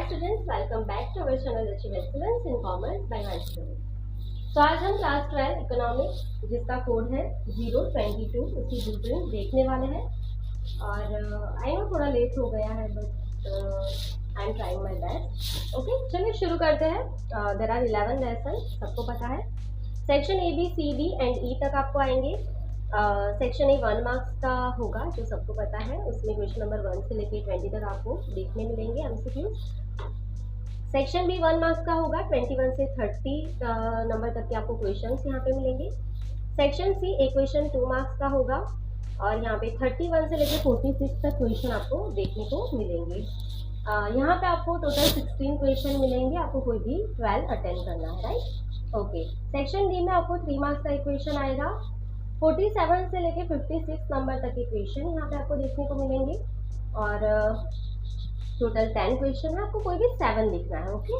students, welcome back to our channel Achieve Excellence in Commerce by Vanshika। तो आज हम class 12 economics जिसका code है 022 उसकी ब्लूप्रिंट देखने वाले हैं। और आई नो थोड़ा लेट हो गया है but I am trying my best. Okay, चलिए शुरू करते हैं। देयर आर 11 लेसन, सबको पता है। Section A B C D and E तक आपको आएंगे। सेक्शन ए 1 मार्क्स का होगा जो सबको पता है, उसमें क्वेश्चन नंबर 1 से लेके 20 तक आपको देखने मिलेंगे एमसीक्यूज। सेक्शन बी 1 मार्क्स का होगा, 21 से 30 नंबर तक के आपको क्वेश्चंस यहाँ पे मिलेंगे। सेक्शन सी एक क्वेश्चन 2 मार्क्स का होगा और यहाँ पे 31 से लेके 46 तक क्वेश्चन आपको देखने को मिलेंगे। यहाँ पे आपको टोटल 16 क्वेश्चन मिलेंगे, आपको कोई भी 12 अटेंड करना है, राइट। ओके, सेक्शन डी में आपको 3 मार्क्स का एक क्वेश्चन आएगा। 47 से लेके 56 नंबर तक के क्वेश्चन यहाँ पे आपको देखने को मिलेंगे और टोटल 10 क्वेश्चन है, आपको कोई भी 7 लिखना है। ओके,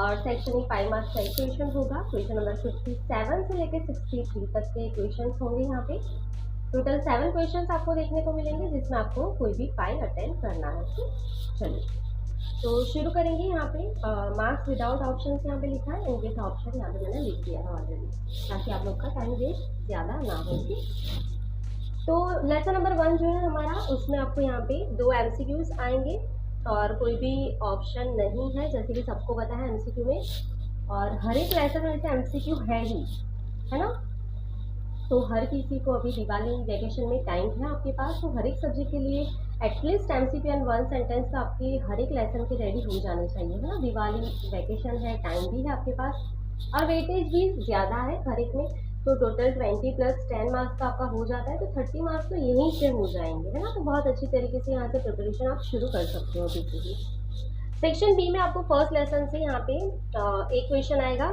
और सेक्शन में 5 मार्क्स का एक क्वेश्चन होगा। क्वेश्चन नंबर 57 से लेके 63 तक के क्वेश्चन होंगे। यहाँ पे टोटल 7 क्वेश्चन आपको देखने को मिलेंगे जिसमें आपको कोई भी 5 अटेंड करना है। ओके, चलिए तो शुरू करेंगे। यहाँ पे मार्क्स विदाउट ऑप्शन यहाँ पे लिखा है, इन विथ ऑप्शन यहाँ पे मैंने लिख दिया है ऑलरेडी, ताकि आप लोग का टाइम वेस्ट ज़्यादा ना हो। तो लेसन नंबर 1 जो है हमारा, उसमें आपको यहाँ पे 2 एमसीक्यूज आएंगे और कोई भी ऑप्शन नहीं है, जैसे कि सबको पता है एमसीक्यू में। और हर एक लेसन में जैसे एमसीक्यू है ही, है ना। तो हर किसी को अभी दिवाली वेकेशन में टाइम है आपके पास, तो हर एक सब्जेक्ट के लिए एटलीस्ट एमसीक्यू एंड 1 सेंटेंस तो आपके हर एक लेसन के रेडी हो जाने चाहिए, है ना। दिवाली वेकेशन है, टाइम भी है आपके पास और वेटेज भी ज़्यादा है हर एक में। तो टोटल 20 प्लस 10 मार्क्स का आपका हो जाता है, तो 30 मार्क्स तो यहीं से हो जाएंगे, है ना। तो बहुत अच्छी तरीके से यहाँ से प्रिपरेशन आप शुरू कर सकते हो बेसिकली। सेक्शन बी में आपको फर्स्ट लेसन से यहाँ पे एक क्वेश्चन आएगा।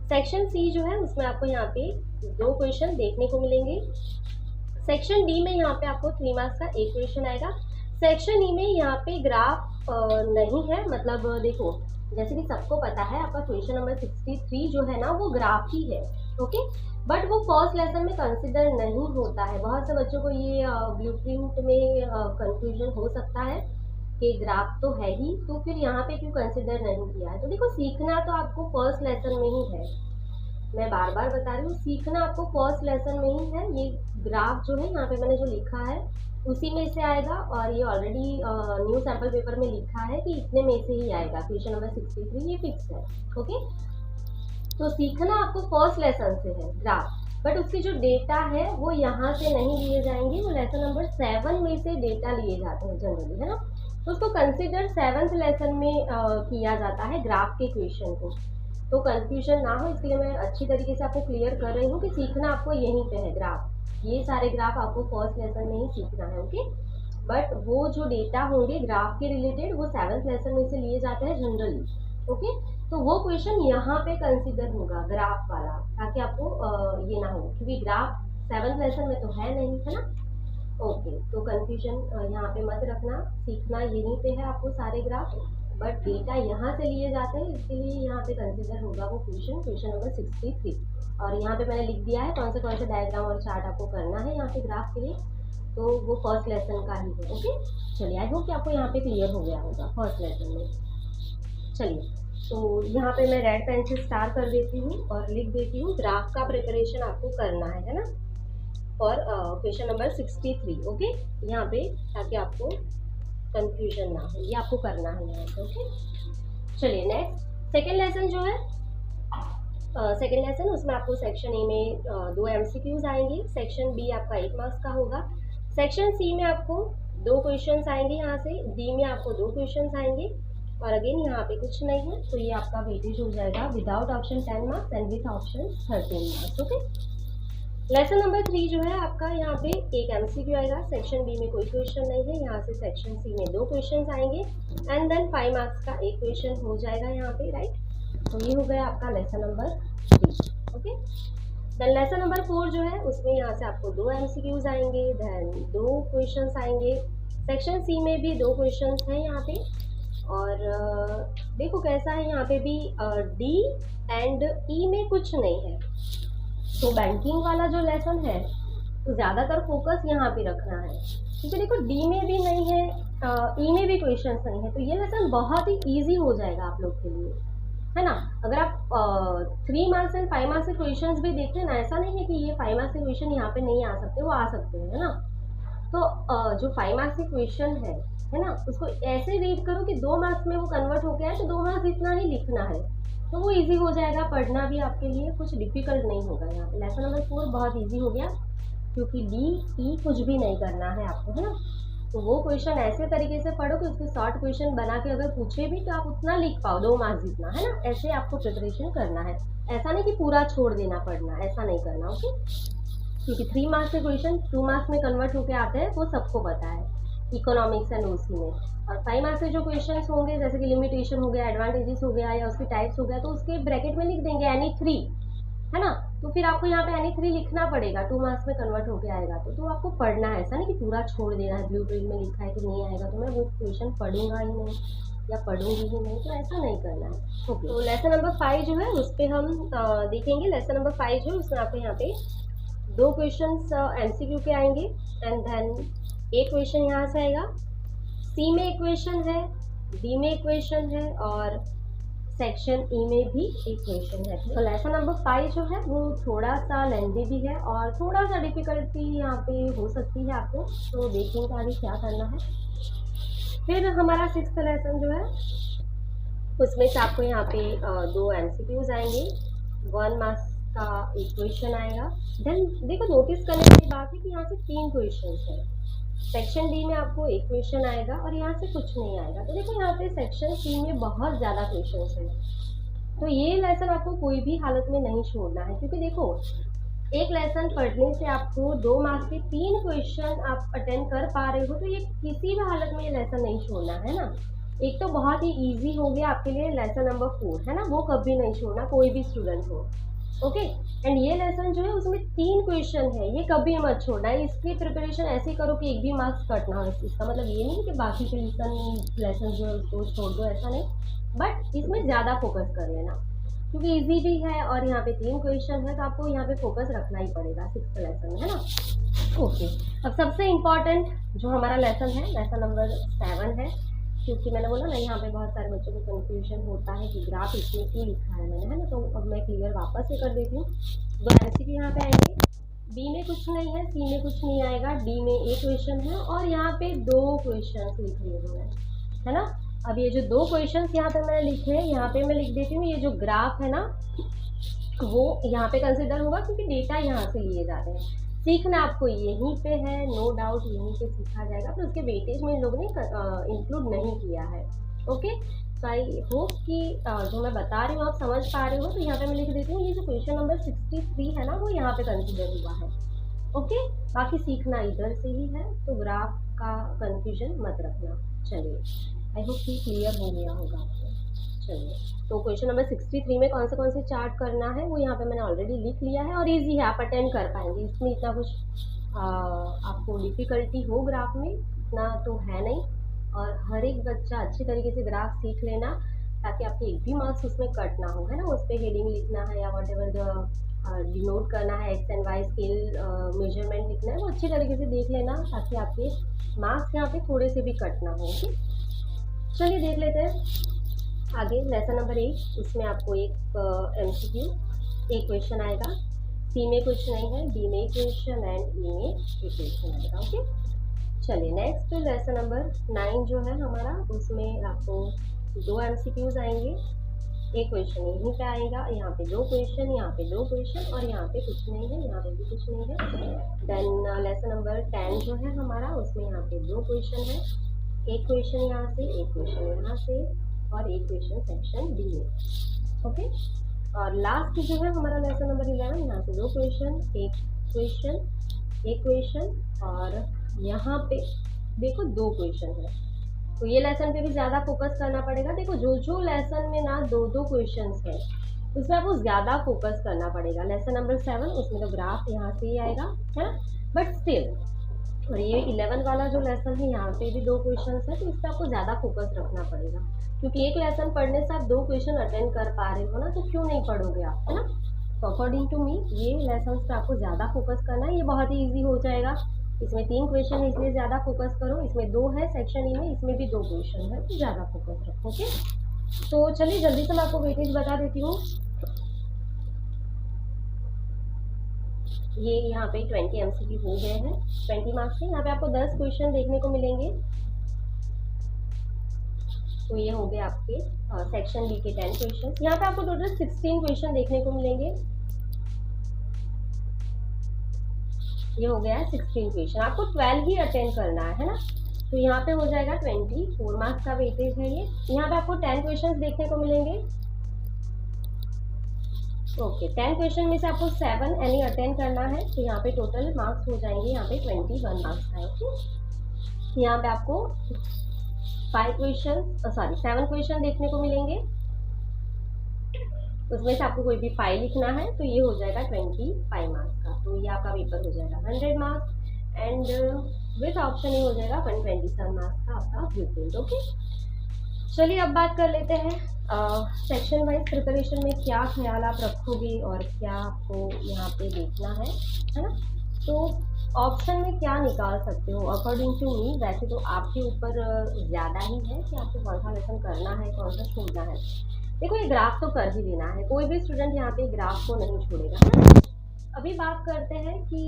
सेक्शन सी जो है उसमें आपको यहाँ पे 2 क्वेश्चन देखने को मिलेंगे। सेक्शन डी में यहाँ पे आपको 3 मार्क्स का एक क्वेश्चन आएगा। सेक्शन ई में यहाँ पे ग्राफ नहीं है, मतलब देखो जैसे कि सबको पता है आपका क्वेश्चन नंबर 63 जो है ना वो ग्राफ ही है। ओके, बट वो फर्स्ट लेसन में कंसिडर नहीं होता है। बहुत से बच्चों को ये ब्लूप्रिंट में कंफ्यूजन हो सकता है कि ग्राफ तो है ही, तो फिर यहाँ पे क्यों कंसिडर नहीं किया है। तो देखो सीखना तो आपको फर्स्ट लेसन में ही है, मैं बार बार बता रही हूँ, सीखना आपको फर्स्ट लेसन में ही है। ये ग्राफ जो है यहाँ पे मैंने जो लिखा है उसी में से आएगा और ये ऑलरेडी न्यू सैम्पल पेपर में लिखा है कि इतने में से ही आएगा। क्वेश्चन नंबर 63 ये फिक्स है। ओके, तो सीखना आपको फर्स्ट लेसन से है ग्राफ, बट उसके जो डेटा है वो यहाँ से नहीं लिए जाएंगे, वो लेसन नंबर 7 में से डेटा लिए जाते हैं जनरली, है ना। तो उसको कंसिडर 7th लेसन में किया जाता है ग्राफ के क्वेश्चन को। तो कंफ्यूजन ना हो इसलिए मैं अच्छी तरीके से आपको क्लियर कर रही हूँ कि सीखना आपको यहीं पे है ग्राफ। ये सारे ग्राफ आपको फर्स्ट लेसन में ही सीखना है। ओके, बट वो जो डेटा होंगे ग्राफ के रिलेटेड वो 7th लेसन में से लिए जाते हैं जनरली। ओके, तो वो क्वेश्चन यहाँ पे कंसिडर होगा ग्राफ वाला, ताकि आपको ये ना हो, क्योंकि ग्राफ 7th लेसन में तो है नहीं, है ना। ओके, तो कंफ्यूजन यहाँ पे मत रखना, सीखना यहीं पे है आपको सारे ग्राफ, बट डेटा यहाँ से लिए जाते हैं, इसके लिए यहाँ पे कंसिडर होगा वो क्वेश्चन नंबर 63। और यहाँ पे मैंने लिख दिया है कौन से डायग्राम और चार्ट आपको करना है यहाँ पे ग्राफ के लिए, तो वो फर्स्ट लेसन का ही है। ओके, चलिए आई होप कि आपको यहाँ पे क्लियर हो गया होगा फर्स्ट लेसन में। चलिए, तो यहाँ पे मैं रेड पेन से स्टार कर देती हूँ और लिख देती हूँ ग्राफ का प्रिपरेशन आपको करना है ना, और क्वेश्चन नंबर 63। ओके, यहाँ पे ताकि आपको कंफ्यूजन ना हो, ये आपको करना है यहाँ पे। ओके, चलिए नेक्स्ट सेकेंड लेसन जो है, सेकेंड लेसन उसमें आपको सेक्शन ए में 2 एमसीक्यूज आएंगे। सेक्शन बी आपका 1 मार्क्स का होगा। सेक्शन सी में आपको 2 क्वेश्चंस आएंगे यहाँ से, डी में आपको 2 क्वेश्चंस आएंगे और अगेन यहाँ पे कुछ नहीं है, तो ये आपका वेटेज हो जाएगा without option 10 marks and with option 13 marks. Okay, lesson number 3 जो है आपका, यहाँ पे एक एमसीक्यू आएगा। सेक्शन बी में कोई क्वेश्चन नहीं है, यहाँ से सेक्शन सी में 2 क्वेश्चंस आएंगे एंड देन 5 मार्क्स का एक क्वेश्चन हो जाएगा यहाँ पे, राइट। तो ये हो गया आपका lesson number 3। Okay, then lesson number 4 जो है उसमें यहाँ से आपको 2 एमसीक्यूज आएंगे, देन 2 क्वेश्चंस आएंगे। सेक्शन सी में भी 2 क्वेश्चंस हैं यहाँ पे, और देखो कैसा है यहाँ पे भी डी एंड ई में कुछ नहीं है। तो बैंकिंग वाला जो लेसन है तो ज़्यादातर फोकस यहाँ पे रखना है, क्योंकि देखो डी में भी नहीं है, ई में भी क्वेश्चन नहीं है, तो ये लेसन बहुत ही ईजी हो जाएगा आप लोग के लिए, है ना। अगर आप 3 मार्क्स एंड 5 मार्क्स के क्वेश्चंस भी देखें ना, ऐसा नहीं है कि ये 5 मार्क्स के क्वेश्चन यहाँ पे नहीं आ सकते, वो आ सकते हैं, है ना। तो जो 5 मार्क्स के क्वेश्चन है ना, उसको ऐसे रीड करो कि 2 मार्क्स में वो कन्वर्ट हो गया है, तो 2 मार्क्स इतना ही लिखना है, तो वो इजी हो जाएगा, पढ़ना भी आपके लिए कुछ डिफिकल्ट नहीं होगा। यहाँ पे लेसन नंबर 4 बहुत इजी हो गया, क्योंकि डी ई कुछ भी नहीं करना है आपको, है ना। तो वो क्वेश्चन ऐसे तरीके से पढ़ो कि उसके शॉर्ट क्वेश्चन बना के अगर पूछे भी तो आप उतना लिख पाओ, 2 मार्क्स जितना, है ना। ऐसे आपको प्रिपरेशन करना है, ऐसा नहीं कि पूरा छोड़ देना पढ़ना, ऐसा नहीं करना, ओके। क्योंकि 3 मार्क्स के क्वेश्चन 2 मार्क्स में कन्वर्ट होकर आते हैं, वो सबको पता है इकोनॉमिक्स एंड ओसी में। और 5 मार्क्स के जो क्वेश्चन होंगे, जैसे कि लिमिटेशन हो गया, एडवांटेजेस हो गया, या उसके टाइप्स हो गया, तो उसके ब्रैकेट में लिख देंगे एनी 3, है ना। तो फिर आपको यहाँ पे एनी 3 लिखना पड़ेगा, 2 मार्क्स में कन्वर्ट होके आएगा, तो आपको पढ़ना है, ऐसा नहीं कि पूरा छोड़ देना है, ब्लू प्रिंट में लिखा है कि नहीं आएगा तो मैं वो क्वेश्चन पढ़ूंगा ही नहीं या पढ़ूंगी ही नहीं, तो ऐसा नहीं करना है, ओके। तो लेसन नंबर 5 जो है उस पर हम देखेंगे। लेसन नंबर 5 जो है उसमें आपको यहाँ पे 2 क्वेश्चन MCQ के आएंगे, एंड देन एक क्वेश्चन यहाँ से आएगा, सी में एक क्वेश्चन है, डी में एक क्वेश्चन है, और सेक्शन ई में भी एक क्वेश्चन है। तो लेसन नंबर 5 जो है वो थोड़ा सा लेंदी भी है और थोड़ा सा डिफिकल्टी यहाँ पे हो सकती है आपको, तो देखेंगे आगे क्या करना है। फिर हमारा 6th लेसन जो है उसमें से आपको यहाँ पे 2 MCQs आएंगे, 1 मार्क्स का एक क्वेश्चन आएगा। देन देखो नोटिस करने वाली बात है कि यहाँ से 3 क्वेश्चन है। सेक्शन डी में आपको एक क्वेश्चन आएगा और यहाँ से कुछ नहीं आएगा, तो देखो यहाँ पे सेक्शन सी में बहुत ज़्यादा क्वेश्चन है, तो ये लेसन आपको कोई भी हालत में नहीं छोड़ना है, क्योंकि देखो एक लेसन पढ़ने से आपको 2 मार्क्स के 3 क्वेश्चन आप अटेंड कर पा रहे हो, तो ये किसी भी हालत में ये लेसन नहीं छोड़ना है ना। एक तो बहुत ही ईजी हो गया आपके लिए लेसन नंबर 4, है ना, वो कभी नहीं छोड़ना, कोई भी स्टूडेंट हो, ओके। एंड ये लेसन जो है उसमें 3 क्वेश्चन है, ये कभी मत छोड़ना है। इसकी प्रिपरेशन ऐसे करो कि एक भी मार्क्स कट ना हो, इसका मतलब ये नहीं कि बाकी के लेसन जो है उसको छोड़ दो, ऐसा नहीं, बट इसमें ज़्यादा फोकस कर लेना, क्योंकि इजी भी है और यहाँ पे 3 क्वेश्चन है, तो आपको यहाँ पे फोकस रखना ही पड़ेगा 6th लेसन में, है ना, ओके। अब सबसे इम्पॉर्टेंट जो हमारा लेसन है, लेसन नंबर 7 है, क्योंकि मैंने बोला ना यहाँ पे बहुत सारे बच्चों को कंफ्यूजन होता है कि ग्राफ इसमें क्यों लिखा है मैंने, है ना। तो अब मैं क्लियर वापस से कर देती हूँ। 2 MCQ यहाँ पे आएंगे, बी में कुछ नहीं है, सी में कुछ नहीं आएगा, डी में एक क्वेश्चन है और यहाँ पे 2 क्वेश्चन लिख लिए हुए हैं, है ना। अब ये जो 2 क्वेश्चन यहाँ पे मैंने लिखे हैं, यहाँ पे मैं लिख देती हूँ, ये जो ग्राफ है ना वो यहाँ पे कंसिडर होगा, क्योंकि डेटा यहाँ से लिए जाते हैं। सीखना आपको यहीं पे है, नो डाउट यहीं पे सीखा जाएगा, पर उसके वेटेज में इन लोगों ने इंक्लूड नहीं किया है, ओके। तो आई होप कि जो मैं बता रही हूँ आप समझ पा रहे हो। तो यहाँ पे मैं लिख देती हूँ, ये जो क्वेश्चन नंबर 63 है ना वो यहाँ पे कंसिडर हुआ है, ओके। बाकी सीखना इधर से ही है, तो ग्राफ का कंफ्यूजन मत रखना। चलिए, आई होप कि क्लियर हो गया होगा आपको। चलिए, तो क्वेश्चन नंबर 63 में कौन से चार्ट करना है वो यहाँ पे मैंने ऑलरेडी लिख लिया है, और इजी है, आप अटेंड कर पाएंगे, इसमें इतना कुछ आपको डिफ़िकल्टी हो ग्राफ में इतना तो है नहीं, और हर एक बच्चा अच्छी तरीके से ग्राफ सीख लेना, ताकि आपके एक भी मार्क्स उसमें कट ना हो, है ना। उस पर हेडिंग लिखना है या वॉट एवर डिनोट करना है, x and y scale measurement लिखना है, वो अच्छी तरीके से देख लेना, ताकि आपके मार्क्स यहाँ पे थोड़े से भी कट ना हो, ओके। चलिए देख लेते हैं आगे। लेसन नंबर 8, इसमें आपको एक MCQ, एक क्वेश्चन आएगा, सी में कुछ नहीं है, डी में एक क्वेश्चन एंड ई में एक क्वेश्चन आएगा, ओके। चलिए नेक्स्ट लेसन नंबर 9 जो है हमारा, उसमें आपको 2 MCQs आएंगे, एक क्वेश्चन यहीं पे आएगा, यहाँ पे 2 क्वेश्चन, यहाँ पे 2 क्वेश्चन, और यहाँ पे कुछ नहीं है, यहाँ पे भी कुछ नहीं है। देन लेसन नंबर 10 जो है हमारा, उसमें यहाँ पे 2 क्वेश्चन है, एक क्वेश्चन यहाँ से, एक क्वेश्चन यहाँ से, और एक क्वेश्चन सेक्शन डी में, ओके। और लास्ट जो है हमारा लेसन नंबर 11, यहाँ से 2 क्वेश्चन, एक क्वेश्चन, और यहाँ पे देखो 2 क्वेश्चन है, तो ये लेसन पे भी ज़्यादा फोकस करना पड़ेगा। देखो जो लेसन में ना 2-2 क्वेश्चन है उसमें आपको ज़्यादा फोकस करना पड़ेगा। लेसन नंबर 7 उसमें तो ग्राफ यहाँ से ही आएगा, है ना, बट स्टिल। और ये 11 वाला जो लेसन है यहाँ पे भी 2 क्वेश्चन है, तो इस पर आपको ज़्यादा फोकस रखना पड़ेगा, क्योंकि एक लेसन पढ़ने से आप 2 क्वेश्चन अटेंड कर पा रहे हो ना, तो क्यों नहीं पढ़ोगे आप, है ना। तो अकॉर्डिंग टू मी ये लेसन पे आपको ज़्यादा फोकस करना है, ये बहुत ही ईजी हो जाएगा। इसमें 3 क्वेश्चन है इसलिए ज़्यादा फोकस करो, इसमें 2 है सेक्शन ई में, इसमें भी 2 क्वेश्चन है तो ज़्यादा फोकस रखो। ओके, तो चलिए जल्दी से मैं आपको वेटेज बता देती हूँ। ये यहाँ पे 20 MCQ हो गए हैं 20 मार्क्स के। यहाँ पे आपको 10 क्वेश्चन देखने को मिलेंगे। तो ये हो गए आपके सेक्शन बी के 10 क्वेश्चन। यहाँ पे आपको टोटल 16 क्वेश्चन देखने को मिलेंगे। ये हो गया है 16 क्वेश्चन, आपको 12 ही अटेंड करना है ना। तो यहाँ पे हो जाएगा 24 मार्क्स का वेटेज है ये। यहाँ पे आपको 10 क्वेश्चन देखने को मिलेंगे। ओके, 10 क्वेश्चन में से आपको 7 यानी अटेंड करना है। तो यहाँ पे टोटल मार्क्स हो जाएंगे यहाँ पे 21 मार्क्स का। ओके, यहाँ पे आपको 7 क्वेश्चन देखने को मिलेंगे। उसमें से आपको कोई भी 5 लिखना है तो ये हो जाएगा 25 मार्क्स का। तो ये आपका पेपर हो जाएगा 100 मार्क्स एंड विथ ऑप्शन ये हो जाएगा 127 मार्क्स का आपका ब्लूप्रिंट। ओके, चलिए अब बात कर लेते हैं सेक्शन वाइज प्रिपरेशन में क्या ख्याल आप रखोगे और क्या आपको यहाँ पे देखना है ना। तो ऑप्शन में क्या निकाल सकते हो अकॉर्डिंग टू मी, वैसे तो आपके ऊपर ज़्यादा ही है कि आपको कौन सा लेसन करना है कौन सा छोड़ना है। देखो ये ग्राफ तो कर ही देना है, कोई भी स्टूडेंट यहाँ पे ग्राफ को नहीं छोड़ेगा है। अभी बात करते हैं कि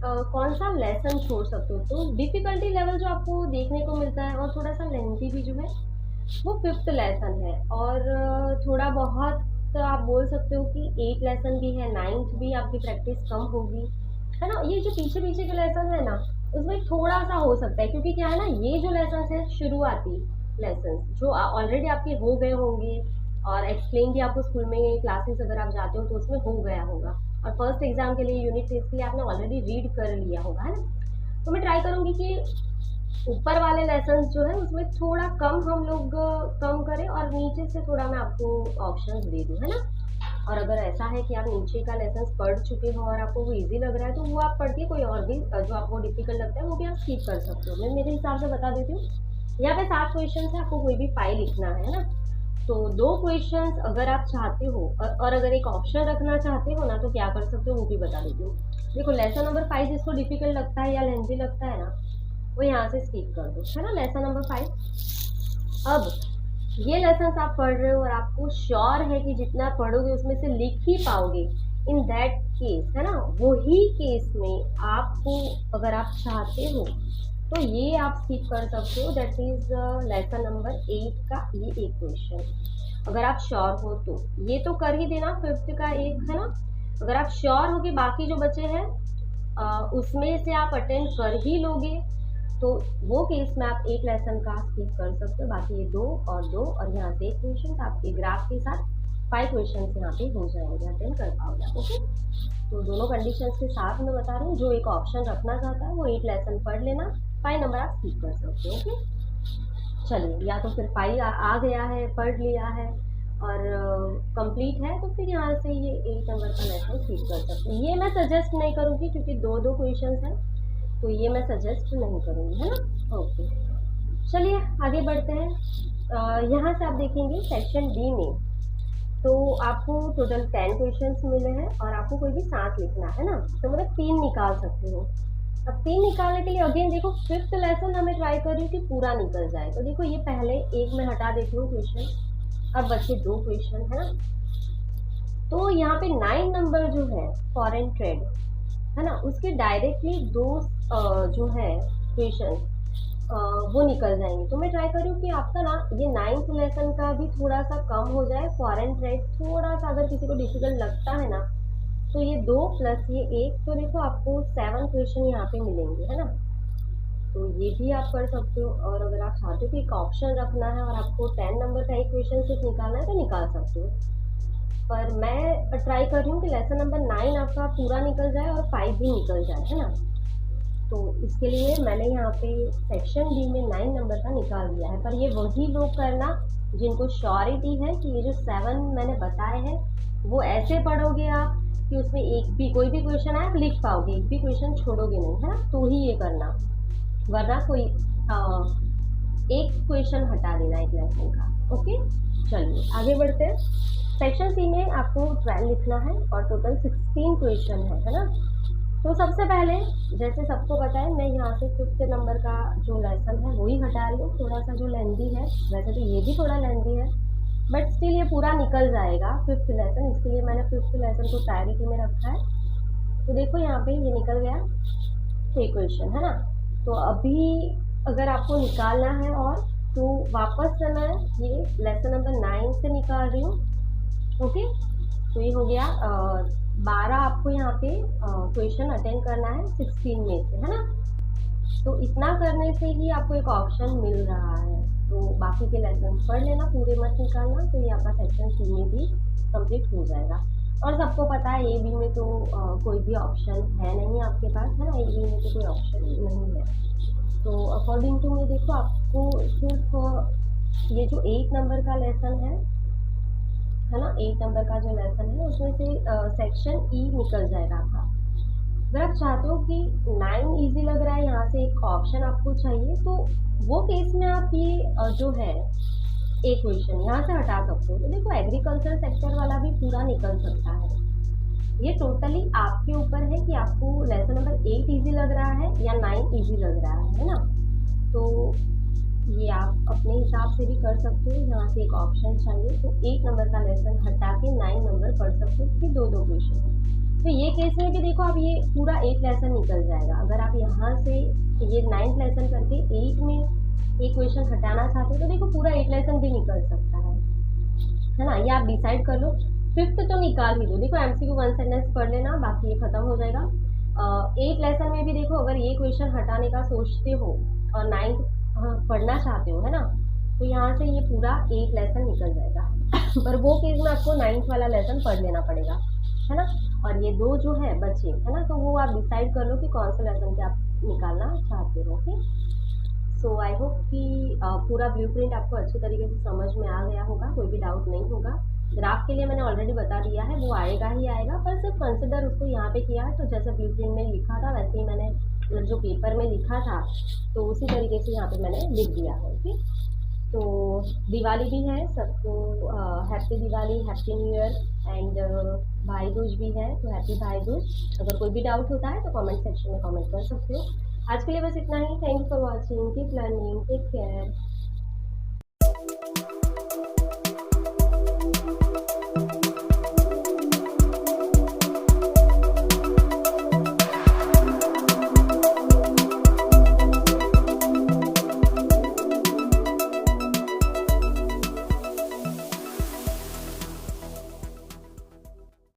कौन सा लेसन छोड़ सकते हो। तो डिफ़िकल्टी लेवल जो आपको देखने को मिलता है और थोड़ा सा लेंथी भी जो है वो 5th लेसन है, और थोड़ा बहुत तो आप बोल सकते हो कि 8 लेसन भी है, 9th भी आपकी प्रैक्टिस कम होगी है ना। ये जो पीछे पीछे के लेसन है ना उसमें थोड़ा सा हो सकता है, क्योंकि क्या है ना ये जो लेसन है शुरुआती लेसन जो ऑलरेडी आपके हो गए होंगे और एक्सप्लेन भी आपको स्कूल में क्लासेस अगर आप जाते हो तो उसमें हो गया होगा, और फर्स्ट एग्जाम के लिए यूनिट टेस्ट के लिए आपने ऑलरेडी रीड कर लिया होगा है ना। तो मैं ट्राई करूँगी कि ऊपर वाले लेसन्स जो है उसमें थोड़ा कम हम लोग कम करें और नीचे से थोड़ा मैं आपको ऑप्शंस दे दूँ है ना। और अगर ऐसा है कि आप नीचे का लेसन्स पढ़ चुके हो और आपको वो इजी लग रहा है तो वो आप पढ़ के कोई और भी जो आपको डिफिकल्ट लगता है वो भी आप स्किप कर सकते हो। मैं मेरे हिसाब से बता देती हूँ। यहाँ पे 7 क्वेश्चन है, आपको कोई भी 5 लिखना है ना। तो 2 क्वेश्चंस अगर आप चाहते हो और अगर एक ऑप्शन रखना चाहते हो ना तो क्या कर सकते हो वो भी बता देती हूँ। देखो लेसन नंबर 5 जिसको डिफिकल्ट लगता है या लेंथी लगता है ना वो यहाँ से स्किप कर दो है ना। लेसन नंबर 5, अब ये लेसन आप पढ़ रहे हो और आपको श्योर है कि जितना पढ़ोगे उसमें से लिख ही पाओगे, इन दैट केस है ना, वही केस में आपको अगर आप चाहते हो तो ये आप स्किप कर सकते हो। दैट इज लेसन नंबर 8 का ये एक क्वेश्चन। अगर आप श्योर हो तो ये तो कर ही देना, 5th का एक है ना। अगर आप श्योर हो कि बाकी जो बचे हैं उसमें से आप अटेंड कर ही लोगे तो वो केस में आप एक लेसन का स्किप कर सकते हो। बाकी ये 2 और यहाँ से एक क्वेश्चन, तो आपके ग्राफ के साथ 5 क्वेश्चन यहाँ पे हो जाएंगे, अटेंड कर पाओगे आप। ओके, तो दोनों कंडीशंस के साथ मैं बता रही हूँ। जो एक ऑप्शन रखना चाहता है वो 8 लेसन पढ़ लेना, 5 नंबर आप स्किप कर सकते हो। ओके, चलिए या तो फिर 5 आ गया है पढ़ लिया है और कंप्लीट है तो फिर यहाँ से ये 8 नंबर का लेसन स्किप कर सकते हैं। ये मैं सजेस्ट नहीं करूँगी क्योंकि 2 क्वेश्चन हैं तो ये मैं सजेस्ट नहीं करूँगी है ना। ओके, चलिए आगे बढ़ते हैं। यहाँ से आप देखेंगे सेक्शन बी में तो आपको टोटल 10 क्वेश्चंस मिले हैं और आपको कोई भी 7 लिखना है ना। तो मतलब 3 निकाल सकते हो। अब 3 निकालने के लिए अगेन देखो 5th लेसन हमें ट्राई कर रही हूँ कि पूरा निकल जाए। तो देखो ये पहले एक में हटा देती हूँ क्वेश्चन, अब बचे 2 क्वेश्चन है ना। तो यहाँ पे 9 नंबर जो है फॉरेन ट्रेड है ना उसके डायरेक्टली 2 जो है क्वेश्चन वो निकल जाएंगे। तो मैं ट्राई कर रही हूँ कि आपका ना ये 9th लेसन का भी थोड़ा सा कम हो जाए। फॉरेन ट्रेड थोड़ा सा अगर किसी को डिफिकल्ट लगता है ना तो ये 2 प्लस ये 1, तो देखो आपको 7 क्वेश्चन यहाँ पे मिलेंगे है ना। तो ये भी आप कर सकते हो, और अगर आप चाहते हो कि एक ऑप्शन रखना है और आपको 10 नंबर का एक क्वेश्चन सिर्फ निकालना है तो निकाल सकते हो। पर मैं ट्राई कर रही हूँ कि लेसन नंबर 9 आपका पूरा निकल जाए और 5 भी निकल जाए है ना। तो इसके लिए मैंने यहाँ पे सेक्शन डी में 9 नंबर का निकाल दिया है। पर ये वही लोग करना जिनको श्योरिटी है कि ये जो 7 मैंने बताए हैं वो ऐसे पढ़ोगे आप कि उसमें एक भी कोई भी क्वेश्चन आए आप लिख पाओगे, एक भी क्वेश्चन छोड़ोगे नहीं है ना। तो ही ये करना, वरना कोई एक क्वेश्चन हटा देना एक लेसन का। ओके, चलिए आगे बढ़ते हैं। सेक्शन सी में आपको 12 लिखना है और टोटल 16 क्वेश्चन है ना। तो सबसे पहले जैसे सबको पता है, मैं यहाँ से 5th नंबर का जो लेसन है वही हटा रही हूँ, थोड़ा सा जो लेंदी है, वैसे तो ये भी थोड़ा लेंदी है बट स्टिल ये पूरा निकल जाएगा 5th लेसन, इसके लिए मैंने 5th लेसन को प्रायोरिटी में रखा है। तो देखो यहाँ पे ये निकल गया 6 क्वेश्चन है ना। तो अभी अगर आपको निकालना है और तो वापस से मैं ये लेसन नंबर 9 से निकाल रही हूँ। ओके, तो ये हो गया 12 आपको यहाँ पे क्वेश्चन अटेंड करना है 16 में से, है ना। तो इतना करने से ही आपको एक ऑप्शन मिल रहा है, तो बाकी के लेसन पढ़ लेना, पूरे मत निकालना, तो ये आपका सेक्शन सी में भी कंप्लीट हो जाएगा। और सबको पता है ए बी में तो कोई भी ऑप्शन है नहीं आपके पास, है ना, ए बी में तो कोई ऑप्शन नहीं है। तो अकॉर्डिंग टू मैं देखो आपको सिर्फ ये जो 8 नंबर का लेसन है ना, 8 नंबर का जो लेसन है उसमें से सेक्शन ई निकल जाएगा आपका। अगर आप चाहते हो कि 9 इजी लग रहा है, यहाँ से एक ऑप्शन आपको चाहिए, तो वो केस में आप ये जो है एक क्वेश्चन यहाँ से हटा सकते हो। तो देखो एग्रीकल्चर सेक्टर वाला भी पूरा निकल सकता है, ये टोटली आपके ऊपर है कि आपको लेसन नंबर 8 इजी लग रहा है या 9 इजी लग रहा है ना। तो ये आप अपने हिसाब से भी कर सकते हो, यहाँ से एक ऑप्शन चाहिए तो 8 नंबर का लेसन हटा के 9 नंबर पढ़ सकते हो, फिर 2-2 क्वेश्चन है। तो ये केस में भी देखो आप ये पूरा 8 लेसन निकल जाएगा। अगर आप यहाँ से ये 9th लेसन करके 8 में एक क्वेश्चन हटाना चाहते हो तो देखो पूरा 8 लेसन भी निकल सकता है ना। ये आप डिसाइड कर लो। 5th तो निकाल ही दो, देखो MCQ 1 सेंटेंस पढ़ लेना, बाकी ये खत्म हो जाएगा। 8 लेसन में भी देखो अगर ये क्वेश्चन हटाने का सोचते हो और 9th पढ़ना चाहते हो, है ना, तो यहाँ से ये पूरा 8 लेसन निकल जाएगा पर वो केस में आपको 9th वाला लेसन पढ़ लेना पड़ेगा, है ना। और ये 2 जो है बचे, है ना, तो वो आप डिसाइड कर लो कि कौन सा लेसन के आप निकालना चाहते हो। ओके, सो आई होप कि पूरा ब्लूप्रिंट आपको अच्छी तरीके से समझ में आ गया होगा, कोई भी डाउट नहीं होगा। ग्राफ के लिए मैंने ऑलरेडी बता दिया है, वो आएगा ही आएगा, पर सिर्फ कंसिडर उसको यहाँ पे किया है। तो जैसे ब्लूप्रिंट में लिखा था वैसे ही मैंने मतलब जो पेपर में लिखा था तो उसी तरीके से यहाँ पे मैंने लिख दिया है। ओके, तो दिवाली भी है सबको, happy Diwali, happy new year and भाई दूज भी है, तो हैप्पी भाई दूज। अगर कोई भी डाउट होता है तो कमेंट सेक्शन में कमेंट कर सकते हो। आज के लिए बस इतना ही। Thank you for watching, keep learning, take care.